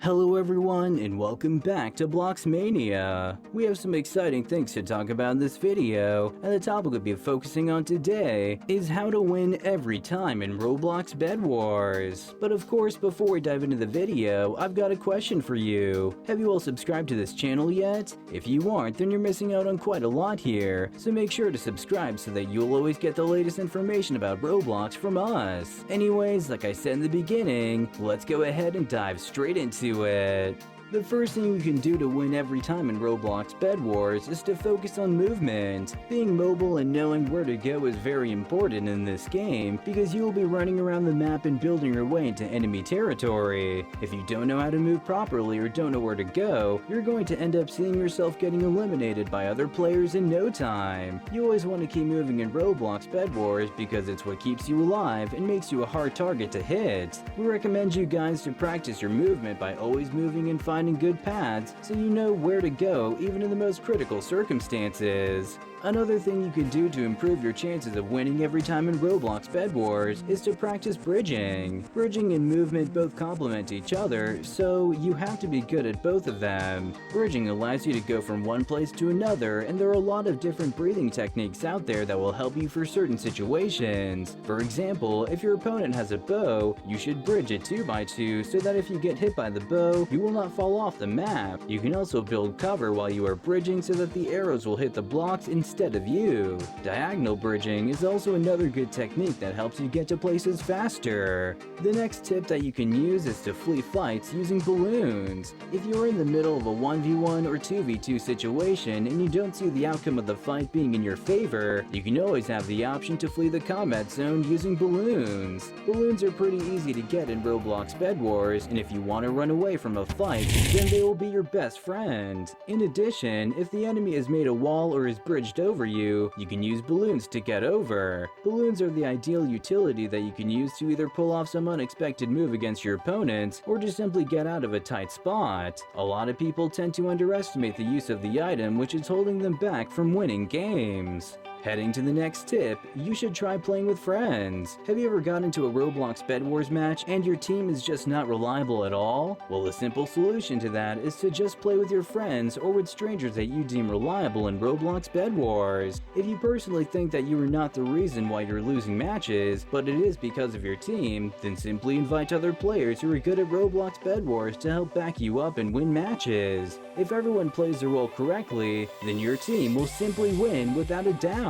Hello everyone and welcome back to Bloxmania. We have some exciting things to talk about in this video, and the topic we'll be focusing on today is how to win every time in Roblox Bed Wars. But of course, before we dive into the video, I've got a question for you. Have you all subscribed to this channel yet? If you aren't, then you're missing out on quite a lot here, so make sure to subscribe so that you'll always get the latest information about Roblox from us. Anyways, like I said in the beginning, let's go ahead and dive straight into it. The first thing you can do to win every time in Roblox Bed Wars is to focus on movement. Being mobile and knowing where to go is very important in this game because you will be running around the map and building your way into enemy territory. If you don't know how to move properly or don't know where to go, you're going to end up seeing yourself getting eliminated by other players in no time. You always want to keep moving in Roblox Bed Wars because it's what keeps you alive and makes you a hard target to hit. We recommend you guys to practice your movement by always moving and finding good paths so you know where to go even in the most critical circumstances. Another thing you can do to improve your chances of winning every time in Roblox Bed Wars is to practice bridging. Bridging and movement both complement each other, so you have to be good at both of them. Bridging allows you to go from one place to another, and there are a lot of different breathing techniques out there that will help you for certain situations. For example, if your opponent has a bow, you should bridge it 2x2 so that if you get hit by the bow, you will not fall off the map. You can also build cover while you are bridging so that the arrows will hit the blocks instead of you. Diagonal bridging is also another good technique that helps you get to places faster. The next tip that you can use is to flee fights using balloons. If you're in the middle of a 1v1 or 2v2 situation and you don't see the outcome of the fight being in your favor, you can always have the option to flee the combat zone using balloons. Balloons are pretty easy to get in Roblox Bed Wars, and if you want to run away from a fight, then they will be your best friend. In addition, if the enemy has made a wall or is bridged over you, you can use balloons to get over. Balloons are the ideal utility that you can use to either pull off some unexpected move against your opponent, or to simply get out of a tight spot. A lot of people tend to underestimate the use of the item, which is holding them back from winning games. Heading to the next tip, you should try playing with friends. Have you ever got into a Roblox Bed Wars match and your team is just not reliable at all? Well, the simple solution to that is to just play with your friends or with strangers that you deem reliable in Roblox Bed Wars. If you personally think that you are not the reason why you're losing matches, but it is because of your team, then simply invite other players who are good at Roblox Bed Wars to help back you up and win matches. If everyone plays their role correctly, then your team will simply win without a doubt.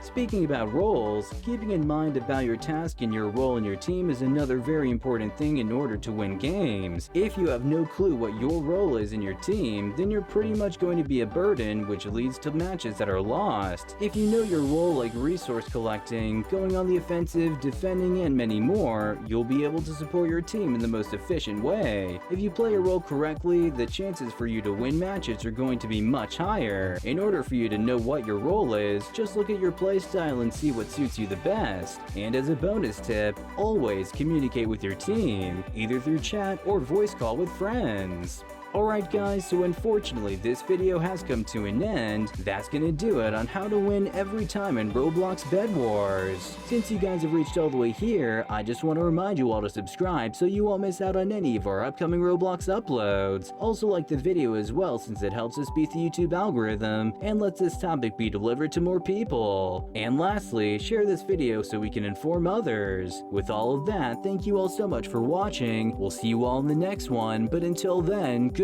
Speaking about roles, keeping in mind about your task and your role in your team is another very important thing in order to win games. If you have no clue what your role is in your team, then you're pretty much going to be a burden, which leads to matches that are lost. If you know your role, like resource collecting, going on the offensive, defending, and many more, you'll be able to support your team in the most efficient way. If you play your role correctly, the chances for you to win matches are going to be much higher. In order for you to know what your role is, just look at your playstyle and see what suits you the best. And as a bonus tip, always communicate with your team, either through chat or voice call with friends. Alright guys, so unfortunately this video has come to an end. That's gonna do it on how to win every time in Roblox Bed Wars. Since you guys have reached all the way here, I just want to remind you all to subscribe so you won't miss out on any of our upcoming Roblox uploads. Also like the video as well, since it helps us beat the YouTube algorithm and lets this topic be delivered to more people. And lastly, share this video so we can inform others. With all of that, thank you all so much for watching. We'll see you all in the next one, but until then, goodbye.